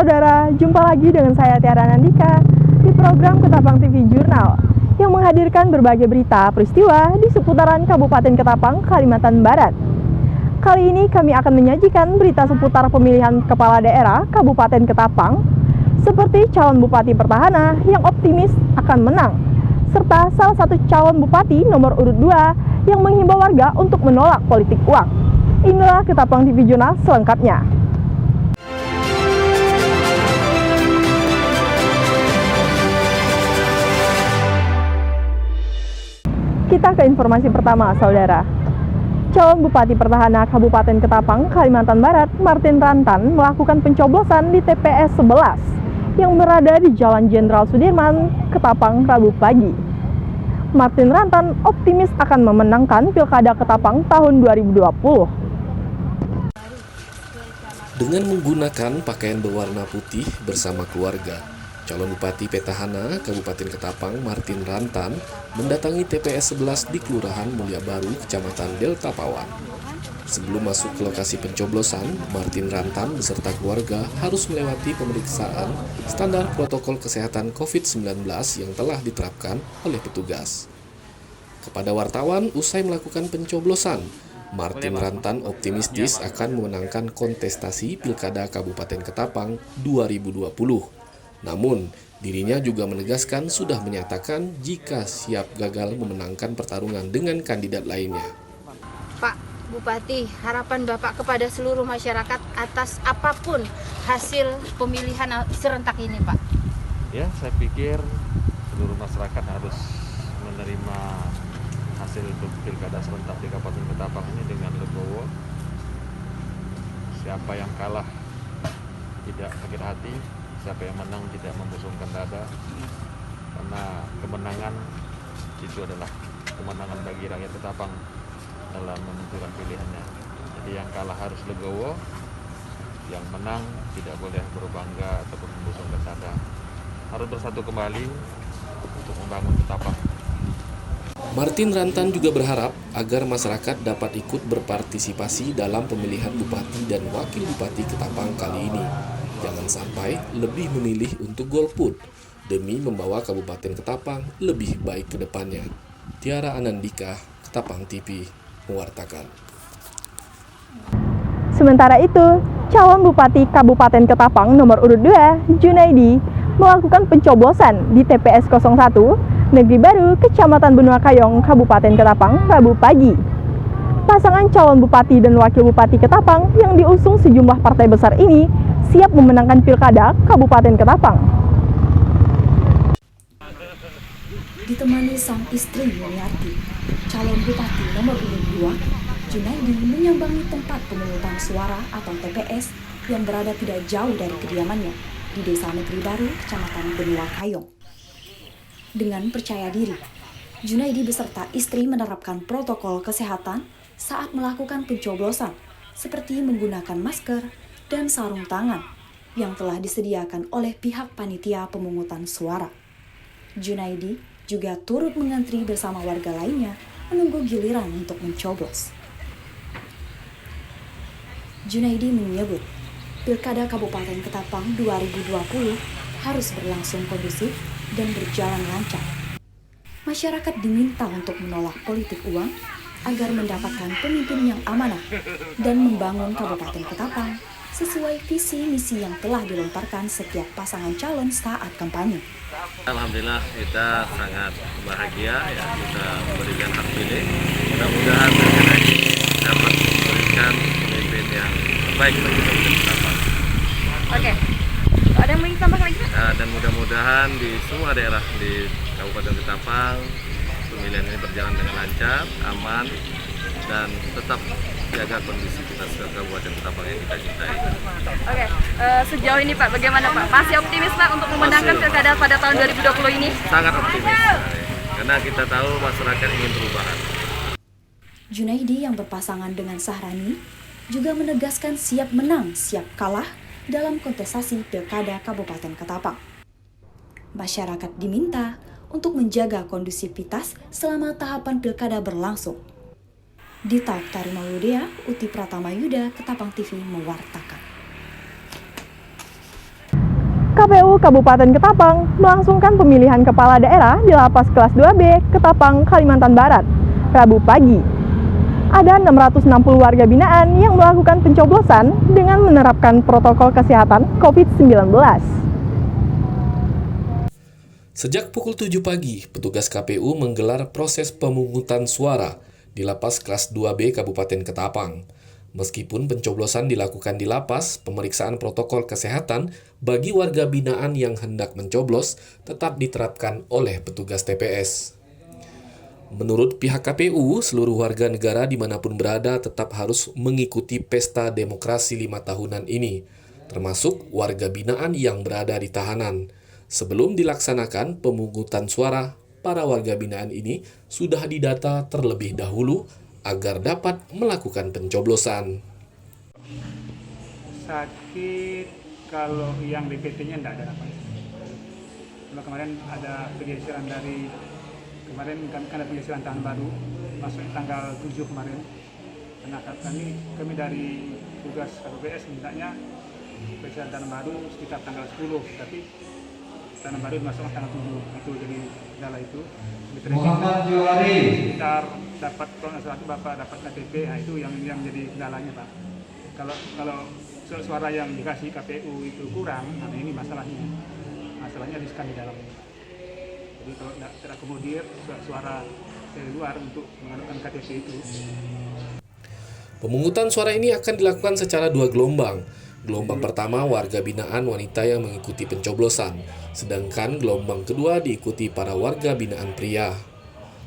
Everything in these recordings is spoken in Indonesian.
saudara, jumpa lagi dengan saya Tiara Nandika di program Ketapang TV Jurnal yang menghadirkan berbagai berita peristiwa di seputaran Kabupaten Ketapang, Kalimantan Barat. Kali ini kami akan menyajikan berita seputar pemilihan kepala daerah Kabupaten Ketapang, seperti calon bupati petahana yang optimis akan menang, serta salah satu calon bupati nomor urut 2 yang menghimbau warga untuk menolak politik uang. Inilah Ketapang TV Jurnal selengkapnya. Kita ke informasi pertama, saudara. Calon Bupati Petahana Kabupaten Ketapang, Kalimantan Barat, Martin Rantan, melakukan pencoblosan di TPS 11 yang berada di Jalan Jenderal Sudirman, Ketapang, Rabu pagi. Martin Rantan optimis akan memenangkan Pilkada Ketapang tahun 2020. Dengan menggunakan pakaian berwarna putih bersama keluarga, calon Bupati Petahana Kabupaten Ketapang Martin Rantan mendatangi TPS 11 di Kelurahan Mulia Baru, Kecamatan Delta Pawan. Sebelum masuk ke lokasi pencoblosan, Martin Rantan beserta keluarga harus melewati pemeriksaan standar protokol kesehatan COVID-19 yang telah diterapkan oleh petugas. Kepada wartawan usai melakukan pencoblosan, Martin Rantan optimistis akan memenangkan kontestasi Pilkada Kabupaten Ketapang 2020. Namun, dirinya juga menegaskan sudah menyatakan jika siap gagal memenangkan pertarungan dengan kandidat lainnya. Pak Bupati, harapan Bapak kepada seluruh masyarakat atas apapun hasil pemilihan serentak ini, Pak? Ya, saya pikir seluruh masyarakat harus menerima hasil pilkada serentak di Kabupaten Ketapang ini dengan legowo. Siapa yang kalah tidak sakit hati, siapa yang menang tidak membusungkan dada, karena kemenangan itu adalah kemenangan bagi rakyat Ketapang dalam menentukan pilihannya. Jadi yang kalah harus legowo, yang menang tidak boleh berbangga ataupun membusungkan dada. Harus bersatu kembali untuk membangun Ketapang. Martin Rantan juga berharap agar masyarakat dapat ikut berpartisipasi dalam pemilihan bupati dan wakil bupati Ketapang kali ini. Jangan sampai lebih memilih untuk golput demi membawa Kabupaten Ketapang lebih baik ke depannya. Tiara Anandika, Ketapang TV, mewartakan. Sementara itu, calon Bupati Kabupaten Ketapang nomor urut 2, Junaidi, melakukan pencoblosan di TPS 01, Negeri Baru, Kecamatan Benua Kayong, Kabupaten Ketapang, Rabu pagi. Pasangan calon bupati dan wakil bupati Ketapang yang diusung sejumlah partai besar ini siap memenangkan Pilkada Kabupaten Ketapang. Ditemani sang istri Yuniarti, calon bupati nomor urut 2, Junaidi menyambangi tempat pemungutan suara atau TPS yang berada tidak jauh dari kediamannya di Desa Negeri Baru, Kecamatan Benua Kayong. Dengan percaya diri, Junaidi beserta istri menerapkan protokol kesehatan saat melakukan pencoblosan, seperti menggunakan masker dan sarung tangan yang telah disediakan oleh pihak panitia pemungutan suara. Junaidi juga turut mengantri bersama warga lainnya menunggu giliran untuk mencoblos. Junaidi menyebut, Pilkada Kabupaten Ketapang 2020 harus berlangsung kondusif dan berjalan lancar. Masyarakat diminta untuk menolak politik uang agar mendapatkan pemimpin yang amanah dan membangun Kabupaten Ketapang sesuai visi misi yang telah dilontarkan setiap pasangan calon saat kampanye. Alhamdulillah kita sangat bahagia ya bisa memberikan hak pilih. Mudah-mudahan pilkada ini dapat memberikan pemimpin yang terbaik bagi Kabupaten Ketapang. Oke. Ada yang mau ditambah lagi? Dan mudah-mudahan di semua daerah di Kabupaten Ketapang pemilihan ini berjalan dengan lancar, aman, dan tetap jaga kondisivitas Kabupaten Ketapang yang kita cintai. Oke, sejauh ini Pak, bagaimana Pak? Masih optimis Pak untuk memenangkan Pilkada pada tahun 2020 ini? Sangat optimis, karena kita tahu masyarakat ingin perubahan. Junaidi yang berpasangan dengan Sahrani juga menegaskan siap menang, siap kalah dalam kontestasi Pilkada Kabupaten Ketapang. Masyarakat diminta untuk menjaga kondusivitas selama tahapan Pilkada berlangsung. Dita Oktarimawudea, Uti Pratama Yuda, Ketapang TV mewartakan. KPU Kabupaten Ketapang melangsungkan pemilihan kepala daerah di Lapas Kelas 2B Ketapang, Kalimantan Barat, Rabu pagi. Ada 660 warga binaan yang melakukan pencoblosan dengan menerapkan protokol kesehatan COVID-19. Sejak pukul 7 pagi, petugas KPU menggelar proses pemungutan suara di Lapas Kelas 2B Kabupaten Ketapang. Meskipun pencoblosan dilakukan di lapas, pemeriksaan protokol kesehatan bagi warga binaan yang hendak mencoblos tetap diterapkan oleh petugas TPS. Menurut pihak KPU, seluruh warga negara dimanapun berada tetap harus mengikuti pesta demokrasi 5 tahunan ini, termasuk warga binaan yang berada di tahanan. Sebelum dilaksanakan pemungutan suara, para warga binaan ini sudah didata terlebih dahulu agar dapat melakukan pencoblosan. Sakit kalau yang DPT-nya tidak ada apa. Kalau kemarin ada pergeseran dari kemarin kan ada pergeseran tahun baru masuk tanggal 7 kemarin. Karena kami dari tugas KPPS mintanya pergeseran tahun baru sekitar tanggal 10, tapi tahun baru masuk tanggal 7 itu jadi kendala itu. Muhammad Juwari. Sekitar dapat kalau salah itu Bapak dapat KTP, nah itu yang jadi kendalanya Pak. Kalau suara yang dikasih KPU itu kurang, nah ini masalahnya riskan di dalamnya. Jadi kalau tidak terakomodir suara dari luar untuk menggunakan KTP itu. Pemungutan suara ini akan dilakukan secara 2 gelombang. Gelombang pertama warga binaan wanita yang mengikuti pencoblosan, sedangkan gelombang kedua diikuti para warga binaan pria.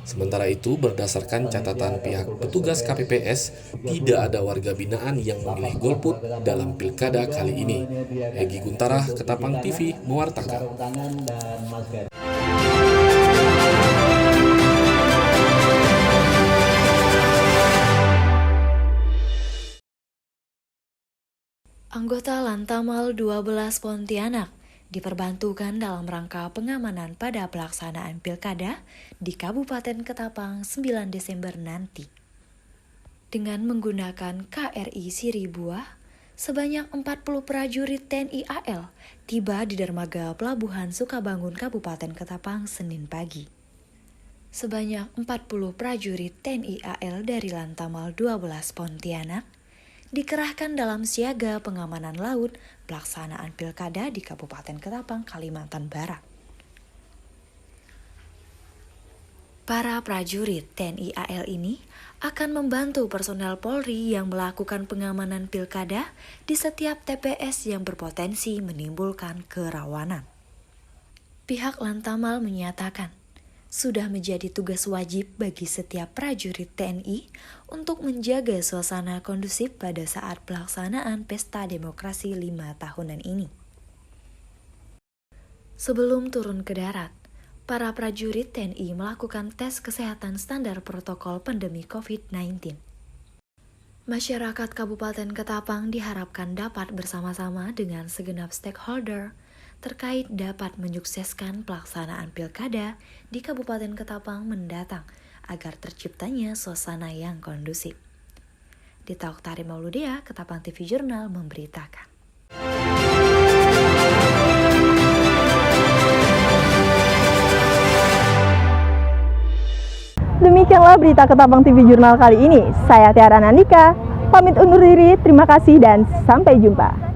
Sementara itu, berdasarkan catatan pihak petugas KPPS, tidak ada warga binaan yang memilih golput dalam pilkada kali ini. Egy Guntara, Ketapang TV, mewartakan. Anggota Lantamal 12 Pontianak diperbantukan dalam rangka pengamanan pada pelaksanaan pilkada di Kabupaten Ketapang 9 Desember nanti. Dengan menggunakan KRI Siribuah, sebanyak 40 prajurit TNI AL tiba di dermaga Pelabuhan Sukabangun Kabupaten Ketapang Senin pagi. Sebanyak 40 prajurit TNI AL dari Lantamal 12 Pontianak dikerahkan dalam siaga pengamanan laut pelaksanaan pilkada di Kabupaten Ketapang, Kalimantan Barat. Para prajurit TNI AL ini akan membantu personel Polri yang melakukan pengamanan pilkada di setiap TPS yang berpotensi menimbulkan kerawanan. Pihak Lantamal menyatakan, sudah menjadi tugas wajib bagi setiap prajurit TNI untuk menjaga suasana kondusif pada saat pelaksanaan pesta demokrasi 5 tahunan ini. Sebelum turun ke darat, para prajurit TNI melakukan tes kesehatan standar protokol pandemi COVID-19. Masyarakat Kabupaten Ketapang diharapkan dapat bersama-sama dengan segenap stakeholder terkait dapat menyukseskan pelaksanaan pilkada di Kabupaten Ketapang mendatang agar terciptanya suasana yang kondusif. Dita Oktari Mauludea, Ketapang TV Jurnal memberitakan. Demikianlah berita Ketapang TV Jurnal kali ini. Saya Tiara Nandika, pamit undur diri, terima kasih dan sampai jumpa.